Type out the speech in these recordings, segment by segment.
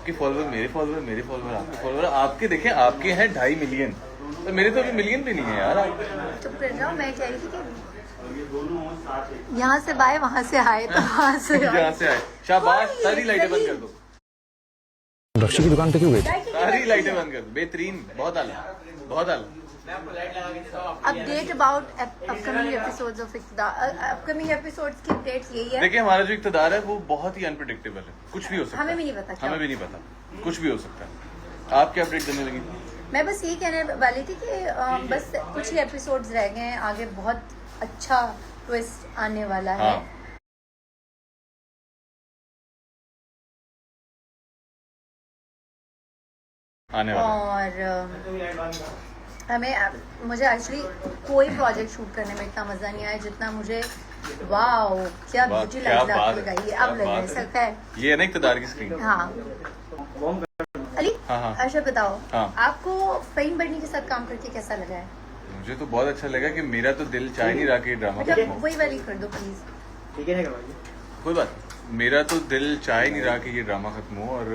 आपके फॉलोअर मेरे फॉलोअर, मेरे फॉलोअर आपके फॉलोअर, आपके देखें आपके हैं 2.5 मिलियन, तो मेरे तो अभी मिलियन भी नहीं है यार। चुप कर जाओ, मैं कह रही थी कि यहाँ से बाय वहाँ से आए तो वहाँ से यहाँ से आए। शाबाश, सारी लाइटें बंद कर दो, रक्षी की दुकान पे क्यों गई? सारी लाइटें बंद कर दो। बेहतरीन, बहुत आला, बहुत आला। Update about upcoming episodes of Iqtidar. Upcoming episodes की अपडेट्स यही है। देखिए हमारा जो इक़्तिदार है वो बहुत ही अनप्रेडिक्टेबल है, कुछ भी हो सकता है, हमें भी नहीं पता क्या। हमें भी नहीं पता, कुछ भी हो सकता है। आप क्या अपडेट देने लगी? मैं बस यही कहने वाली थी कि बस कुछ ही एपिसोड्स रह गए हैं, आगे बहुत अच्छा ट्विस्ट आने वाला है। हाँ। आने वाला और मुझे एक्चुअली कोई प्रोजेक्ट शूट करने में इतना मजा नहीं आया जितना मुझे। वाओ क्या ब्यूटी लाइट लगाई है, अब लग सकता है। ये है ना इक़्तिदार की स्क्रीन। हाँ अली, हाँ। अच्छा बताओ, हाँ। आपको फ़हीम बर्नी के साथ काम करके कैसा लगा है? मुझे तो बहुत अच्छा लगा कि मेरा तो दिल चाह नहीं रहा कि ड्रामा खत्म हो। वही वाली कर दो प्लीज। ठीक है कोई बात नहीं, मेरा तो दिल चाह ही नहीं रहा कि ये ड्रामा खत्म हो। और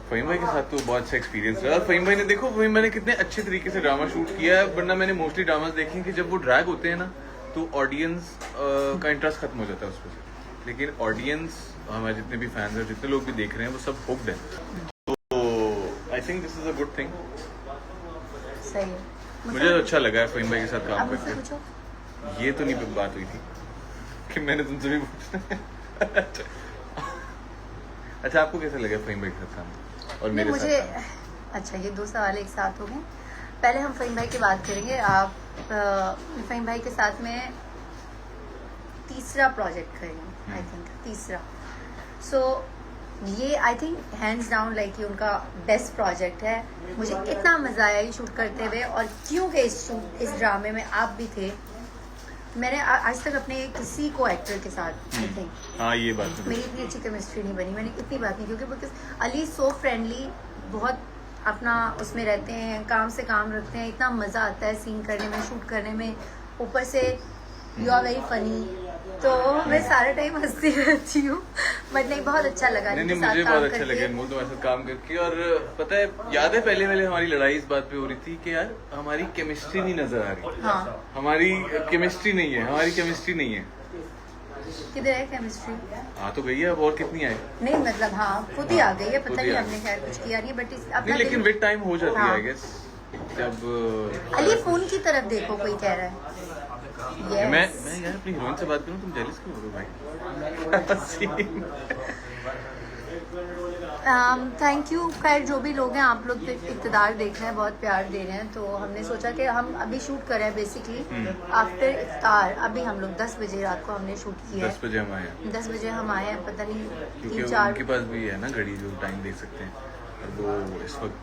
फ़हीम भाई के साथ तो बहुत अच्छा एक्सपीरियंस रहा। और फ़हीम भाई ने देखो, फ़हीम भाई ने कितने अच्छे तरीके से ड्रामा शूट किया है। वरना मैंने मोस्टली ड्रामास देखे हैं कि जब वो ड्रैग होते हैं ना तो ऑडियंस का इंटरेस्ट खत्म हो जाता है उसमें से। लेकिन ऑडियंस, हमारे जितने भी फैंस हैं, जितने लोग भी देख रहे हैं, वो सब हुक्ड हैं। तो I think this is a good thing. सही है, मुझे तो अच्छा लगा है फ़हीम भाई के साथ काम अब मुझसे करके। पूछो। ये तो नहीं बात हुई थी कि मैंने तुमसे भी पूछना है। अच्छा आपको कैसा लगा फ़हीम भाई के साथ काम और नहीं, मेरे मुझे साथ काम? अच्छा, ये दो सवाल एक साथ हो गए। पहले हम फ़हीम भाई की बात करेंगे। आप फ़हीम भाई के साथ में तीसरा प्रोजेक्ट करेंगे, आई थिंक तीसरा। सो ये I think hands down like ये उनका बेस्ट प्रोजेक्ट है। मुझे इतना मजा आया ये शूट करते हुए, और क्योंकि इस ड्रामे में आप भी थे। मैंने आज तक अपने किसी को एक्टर के साथ आई थिंक हाँ ये बात तो मेरी इतनी अच्छी केमिस्ट्री नहीं बनी, मैंने इतनी बात नहीं, क्योंकि बिकॉज अली सो फ्रेंडली, बहुत अपना उसमें रहते हैं, काम से काम रखते हैं, इतना मज़ा आता है सीन करने में, शूट करने में। ऊपर से यू आर वेरी फनी, तो मैं सारा टाइम हंसती रहती हूँ। बट नहीं, बहुत अच्छा लगा। नहीं, मुझे बहुत अच्छा लगा अनमोल तुम्हारे साथ काम करके। और पता है, याद है पहले हमारी लड़ाई इस बात पे हो रही थी कि यार हमारी केमिस्ट्री नहीं नजर आ रही। हाँ, हमारी केमिस्ट्री नहीं है, हमारी केमिस्ट्री नहीं है। किधर है केमिस्ट्री? हाँ तो गई है, अब और कितनी आए? नहीं मतलब हाँ, खुद ही आ गई है, खुद पता ही नहीं आ हमने खैर कुछ किया नहीं, बट नहीं, लेकिन विद टाइम हो जाती है हाँ। I guess. जब अली फोन की तरफ देखो, कोई कह रहा है। मैं यार अपनी हीरोइन से बात करूँ, तुम जेलस क्यों हो रहे हो भाई? Thank you. खैर जो भी लोग हैं, आप लोग इक़्तिदार देख रहे हैं, बहुत प्यार दे रहे हैं, तो हमने सोचा कि हम अभी शूट कर रहे हैं बेसिकली आफ्टर इफ्तार। अभी हम लोग 10 बजे रात को हमने शूट किया 10 बजे हम आए हैं, 10 बजे हम आए हैं, पता नहीं क्योंकि 3-4 उनके पास भी है ना घड़ी जो टाइम देख सकते हैं। और वो इस वक्त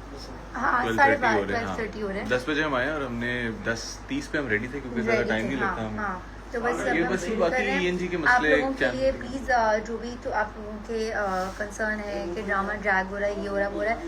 हाँ 12:30 हो रहे हैं। 12:30 हो रहे हैं। 10 बजे हम आए और हमने 10:30 पे हम रेडी थे, क्योंकि ज़्यादा टाइम नहीं लगता हमें। हाँ, तो बस ये बस ये बाकी ENG के आप मसले लोगों के क्या लिए प्लीज जो भी तो आप लोगों के कंसर्न है कि ड्रामा ड्रैग हो रहा है, ये हो रहा है, वो हो रहा है,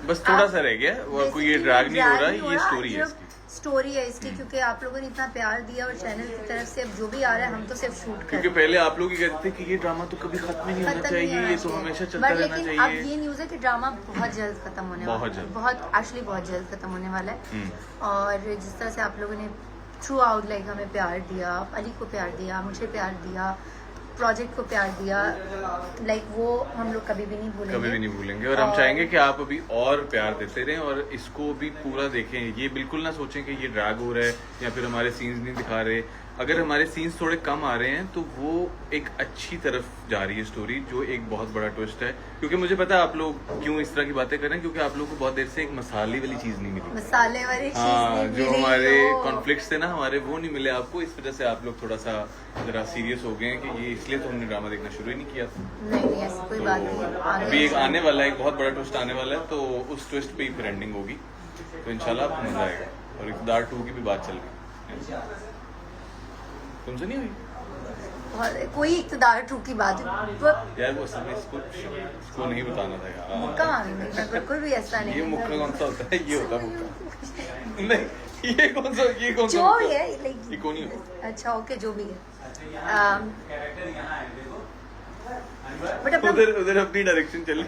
बस थोड़ा सा रह गया वो, कोई ये ड्रैग नहीं हो रहा, ये स्टोरी है इसकी। स्टोरी है इसकी, क्योंकि आप लोगों ने इतना प्यार दिया और चैनल की तरफ से अब जो भी आ रहा है हम तो सिर्फ शूट कर क्योंकि पहले आप लोग ही कहते थे कि ये ड्रामा तो कभी खत्म ही नहीं होना चाहिए, ये तो हमेशा चलता रहना लेकिन अब चाहिए। ये न्यूज़ है कि ड्रामा बहुत जल्द खत्म होने वाला है, बहुत एक्चुअली बहुत जल्द खत्म होने वाला है। और जिस तरह से आप लोगों ने थ्रू आउट लाइक हमें प्यार दिया, अली को प्यार दिया, मुझे प्यार दिया, प्रोजेक्ट को प्यार दिया, लाइक वो हम लोग कभी भी नहीं भूलेंगे, कभी भी नहीं भूलेंगे। और हम चाहेंगे कि आप अभी और प्यार देते रहें और इसको भी पूरा देखें। ये बिल्कुल ना सोचें कि ये ड्रैग हो रहा है या फिर हमारे सीन्स नहीं दिखा रहे। अगर हमारे सीन्स थोड़े कम आ रहे हैं तो वो एक अच्छी तरफ जा रही है स्टोरी, जो एक बहुत बड़ा ट्विस्ट है। क्योंकि मुझे पता है आप लोग क्यों इस तरह की बातें कर रहे हैं, क्योंकि आप लोग को बहुत देर से एक मसाले वाली चीज नहीं मिली। मसाले वाली चीज हाँ, नहीं जो मिली, हमारे वो। कॉन्फ्लिक्ट्स थे ना हमारे, वो नहीं मिले आपको। इस वजह से आप लोग थोड़ा सा जरा सीरियस हो गए हैं कि ये इसलिए तो हमने ड्रामा देखना शुरू ही नहीं किया था। नहीं ऐसी कोई बात नहीं है। अभी एक आने वाला है, एक बहुत बड़ा ट्विस्ट आने वाला है, तो उस ट्विस्ट पे ही फिर एंडिंग होगी। तो इंशाल्लाह आपको मजा आएगा। और इक़्तिदार 2 की भी बात चल रही है, तुमसे नहीं हुई? और कोई इक़्तिदार 2 की बात यार वो असल में इसको नहीं बताना था यार। मुक्का मांगी नहीं, मैं बिल्कुल भी ऐसा नहीं। ये मुक्का कौन सा होता है? ये होता है मुक्का। नहीं, ये कौन सा जो भी है ये कौन ही होता? अच्छा ओके, जो भी है। बट अपना उधर अपनी डायरेक्शन चल रही।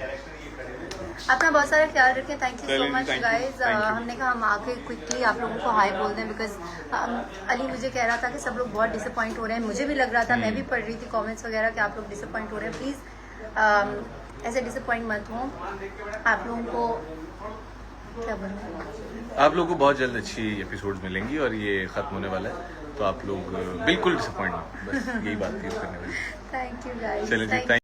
अपना बहुत सारा ख्याल रखें। थैंक यू सो चलिए, much thank you, guys. thank you. हमने कहा हम आके क्विकली आप लोगों को हाई बोल दें, बिकॉज अली मुझे कह रहा था कि सब लोग बहुत डिसअपॉइंट हो रहे हैं, मुझे भी लग रहा था, मैं भी पढ़ रही थी कमेंट्स वगैरह कि आप लोग डिसअपॉइंट हो रहे हैं। प्लीज़ ऐसे डिसअपॉइंट मत हो। आप लोगों को क्या बोलना है, आप लोगों को बहुत जल्द अच्छी एपिसोड्स मिलेंगी और ये खत्म होने वाला है, तो आप लोग बिल्कुल डिसअपॉइंट, बस यही बात थी करने वाली। Thank you guys. चलिए जी, thank